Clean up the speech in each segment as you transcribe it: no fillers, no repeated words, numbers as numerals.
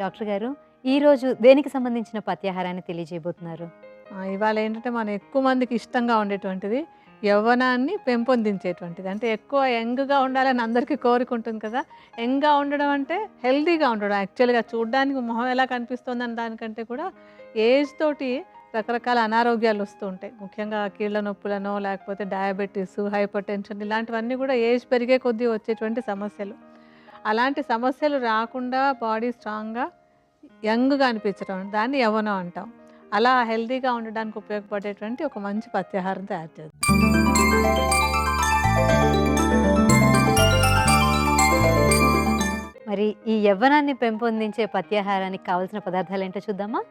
Doctor గారు, ఈరోజు దేనికి సంబంధించిన పథ్యాహారాన్ని తెలియజేయబోతున్నారు? ఇవాళ ఏంటంటే మనం ఎక్కువ మందికి ఇష్టంగా ఉండేటువంటిది యవ్వనాన్ని పెంపొందించేటువంటిది. అంటే ఎక్కువ యంగ్‌గా ఉండాలని అందరికీ కోరిక ఉంటుంది కదా! యంగ్‌గా ఉండడం అంటే హెల్తీగా ఉండడం. యాక్చువల్‌గా చూడ్డానికి మొహం ఎలా కనిపిస్తుందని దానికంటే కూడా ఏజ్ తోటి రకరకాల అనారోగ్యాలు వస్తూ ఉంటాయి. ముఖ్యంగా కీళ్ళ నొప్పులనో, లేకపోతే డయాబెటిస్, హైపర్ టెన్షన్ ఇలాంటివన్నీ కూడా ఏజ్ పెరిగే కొద్దీ వచ్చేటువంటి సమస్యలు. అలాంటి సమస్యలు రాకుండా బాడీ స్ట్రాంగ్‌గా, యంగ్‌గా అనిపించడం దాన్ని యవ్వనం అంటాం. అలా హెల్తీగా ఉండడానికి ఉపయోగపడేటువంటి ఒక మంచి పథ్యాహారం తయారు చేద్దాం. మరి ఈ యవ్వనాన్ని పెంపొందించే పథ్యాహారానికి కావాల్సిన పదార్థాలేంటో చూద్దామా?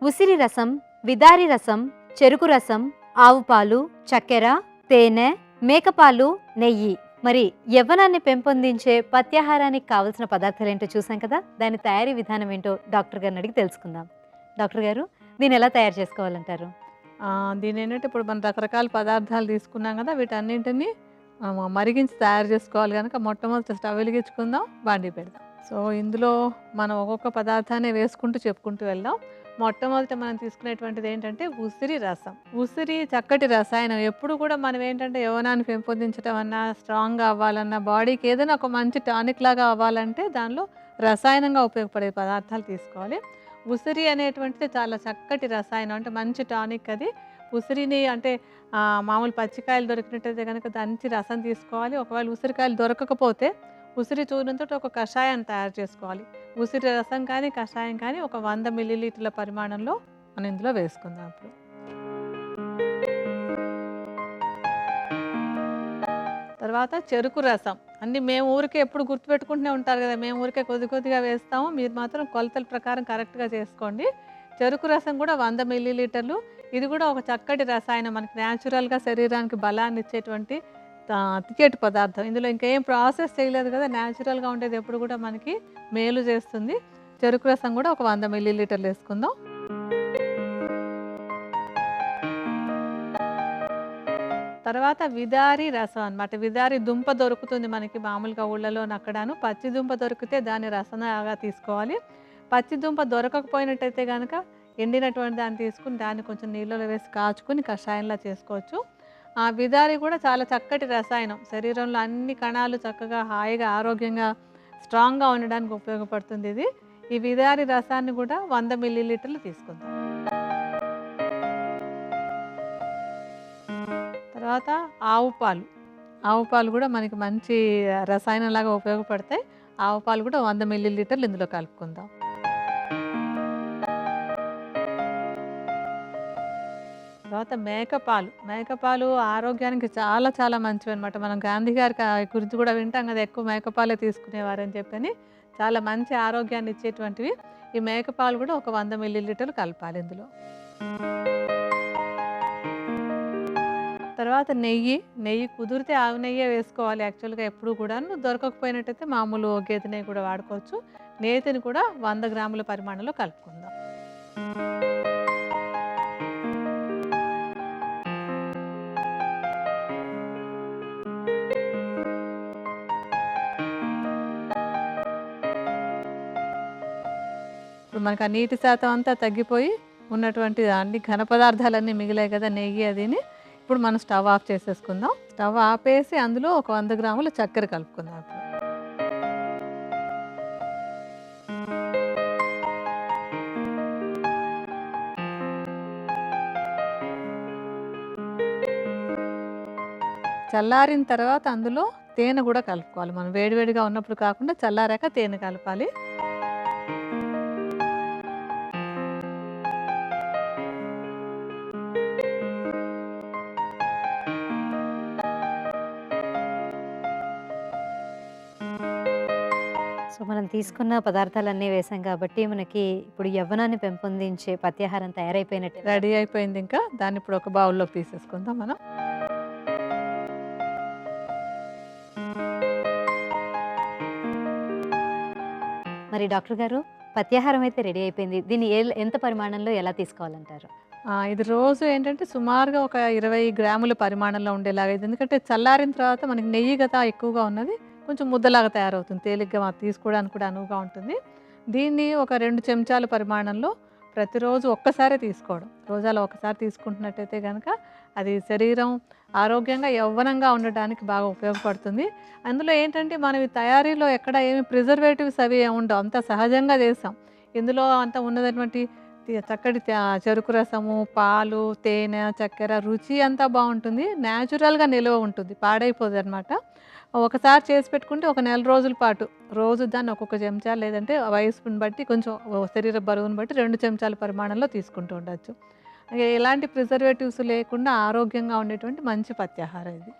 ఉసిరి రసం, విదారి రసం, చెరుకు రసం, ఆవు పాలు, చక్కెర, తేనె, మేకపాలు, నెయ్యి. మరి యవ్వనాన్ని పెంపొందించే పథ్యాహారానికి కావాల్సిన పదార్థాలేంటో చూసాం కదా! దాని తయారీ విధానం ఏంటో డాక్టర్ గారిని అడిగి తెలుసుకుందాం. డాక్టర్ గారు, దీన్ని ఎలా తయారు చేసుకోవాలంటారు? దీనేంటంటే ఇప్పుడు మనం రకరకాల పదార్థాలు తీసుకున్నాం కదా! వీటన్నింటిని మరిగించి తయారు చేసుకోవాలి గనక మొట్టమొదట స్టవ్ వెలిగించుకుందాం, బాండీ పెడదాం. సో, ఇందులో మనం ఒక్కొక్క పదార్థాన్ని వేసుకుంటూ చెప్పుకుంటూ వెళ్దాం. మొట్టమొదట మనం తీసుకునేటువంటిది ఏంటంటే ఉసిరి రసం. ఉసిరి చక్కటి రసాయనం. ఎప్పుడు కూడా మనం ఏంటంటే యవ్వనాన్ని పెంపొందించడం అన్నా, స్ట్రాంగ్‌గా అవ్వాలన్నా, బాడీకి ఏదైనా ఒక మంచి టానిక్ లాగా అవ్వాలంటే దానిలో రసాయనంగా ఉపయోగపడే పదార్థాలు తీసుకోవాలి. ఉసిరి అనేటువంటిది చాలా చక్కటి రసాయనం. అంటే మంచి టానిక్ అది. ఉసిరిని అంటే మామూలు పచ్చికాయలు దొరికినట్టయితే గనక దంచి రసం తీసుకోవాలి. ఒకవేళ ఉసిరికాయలు దొరకకపోతే ఉసిరి చూర్ణంతోటి ఒక కషాయాన్ని తయారు చేసుకోవాలి. ఉసిరి రసం కానీ, కషాయం కానీ ఒక 100 మిల్లీలీటర్ల పరిమాణంలో మనం ఇందులో వేసుకుందాం ఇప్పుడు. తర్వాత చెరుకు రసం. అన్నీ మేము ఊరికే ఎప్పుడు గుర్తుపెట్టుకుంటూనే ఉంటారు కదా! మేము ఊరికే కొద్ది కొద్దిగా వేస్తాము. మీరు మాత్రం కొలతల ప్రకారం కరెక్ట్‌గా చేసుకోండి. చెరుకు రసం కూడా 100 మిల్లీలీటర్లు. ఇది కూడా ఒక చక్కటి రసాయనం. మనకి న్యాచురల్‌గా శరీరానికి బలాన్ని ఇచ్చేటువంటి తియ్యటి పదార్థం. ఇందులో ఇంకేం ప్రాసెస్ చేయలేదు కదా! న్యాచురల్‌గా ఉండేది ఎప్పుడు కూడా మనకి మేలు చేస్తుంది. చెరుకు రసం కూడా ఒక 100 మిల్లీలీటర్లు వేసుకుందాం. తర్వాత విదారి రసం అన్నమాట. విదారి దుంప దొరుకుతుంది మనకి మామూలుగా ఊళ్ళలోని అక్కడాను. పచ్చి దుంప దొరికితే దాన్ని రసంలాగా తీసుకోవాలి. పచ్చి దుంప దొరకకపోయినట్టయితే గనక ఎండినటువంటి దాన్ని తీసుకుని దాన్ని కొంచెం నీళ్ళలో వేసి కాచుకొని కషాయంలా చేసుకోవచ్చు. విదారి కూడా చాలా చక్కటి రసాయనం. శరీరంలో అన్ని కణాలు చక్కగా హాయిగా ఆరోగ్యంగా స్ట్రాంగ్‌గా ఉండడానికి ఉపయోగపడుతుంది ఇది. ఈ విదారి రసాన్ని కూడా 100 మిల్లీలీటర్లు తీసుకుందాం. తర్వాత ఆవు పాలు. ఆవు పాలు కూడా మనకి మంచి రసాయనంలాగా ఉపయోగపడతాయి. ఆవు పాలు కూడా 100 మిల్లీలీటర్లు ఇందులో కలుపుకుందాం. తర్వాత మేకపాలు. మేకపాలు ఆరోగ్యానికి చాలా చాలా మంచివన్నమాట. మనం గాంధీ గారి గురించి కూడా వింటాం కదా! ఎక్కువ మేకపాలే తీసుకునేవారని చెప్పని. చాలా మంచి ఆరోగ్యాన్ని ఇచ్చేటువంటివి. ఈ మేకపాలు కూడా ఒక 100 మిల్లీలీటర్లు కలపాలి ఇందులో. తర్వాత నెయ్యి. నెయ్యి కుదిరితే ఆవు నెయ్యే వేసుకోవాలి యాక్చువల్‌గా ఎప్పుడు కూడాను. దొరకకపోయినట్టయితే మామూలు గేదె నెయ్యి కూడా వాడుకోవచ్చు. నేతిని కూడా 100 గ్రాముల పరిమాణంలో కలుపుకుందాం. ఇప్పుడు మనకు ఆ నీటి శాతం అంతా తగ్గిపోయి ఉన్నటువంటి అన్ని ఘన పదార్థాలన్నీ మిగిలాయి కదా! నెయ్యి అదిని. ఇప్పుడు మనం స్టవ్ ఆఫ్ చేసేసుకుందాం. స్టవ్ ఆపేసి అందులో ఒక 100 గ్రాముల చక్కెర కలుపుకుందాం ఇప్పుడు. చల్లారిన తర్వాత అందులో తేనె కూడా కలుపుకోవాలి. మనం వేడివేడిగా ఉన్నప్పుడు కాకుండా చల్లారాక తేనె కలపాలి. సో, మనం తీసుకున్న పదార్థాలన్నీ వేసాం కాబట్టి మనకి ఇప్పుడు యవ్వనాన్ని పెంపొందించే పథ్యాహారం తయారైపోయినట్టే. రెడీ అయిపోయింది ఇంకా. దాన్ని ఇప్పుడు ఒక బౌల్‌లోకి తీసేసుకుందాం మనం. మరి డాక్టర్ గారు, పథ్యాహారం అయితే రెడీ అయిపోయింది. దీన్ని ఎంత పరిమాణంలో ఎలా తీసుకోవాలంటారు? ఇది రోజు ఏంటంటే సుమారుగా ఒక 20 గ్రాముల పరిమాణంలో ఉండేలాగా. ఎందుకంటే చల్లారిన తర్వాత మనకి నెయ్యి కదా ఎక్కువగా ఉన్నది. కొంచెం ముద్దలాగా తయారవుతుంది. తేలిగ్గా తీసుకోవడానికి కూడా అనువుగా ఉంటుంది. దీన్ని ఒక 2 చెంచాల పరిమాణంలో ప్రతిరోజు ఒక్కసారే తీసుకోవడం. రోజాలో ఒకసారి తీసుకుంటున్నట్టయితే గనక అది శరీరం ఆరోగ్యంగా, యవ్వనంగా ఉండటానికి బాగా ఉపయోగపడుతుంది. అందులో ఏంటంటే మనం ఈ తయారీలో ఎక్కడ ఏమి ప్రిజర్వేటివ్స్ అవి ఏమి ఉండవు. అంతా సహజంగా చేస్తాం. ఇందులో అంతా ఉన్నటువంటి చక్కటి చెరుకు రసము, పాలు, తేనె, చక్కెర రుచి అంతా బావుంటుంది. నేచురల్‌గా నిలువ ఉంటుంది. పాడైపోదనమాట. ఒకసారి చేసి పెట్టుకుంటే ఒక నెల రోజుల పాటు రోజు దాన్ని ఒక్కొక్క చెంచా లేదంటే వయసుని బట్టి కొంచెం శరీర బరువుని బట్టి 2 చెంచాల పరిమాణంలో తీసుకుంటూ ఉండొచ్చు. ఎలాంటి ప్రిజర్వేటివ్స్ లేకుండా ఆరోగ్యంగా ఉండేటువంటి మంచి పత్యాహారం ఇది.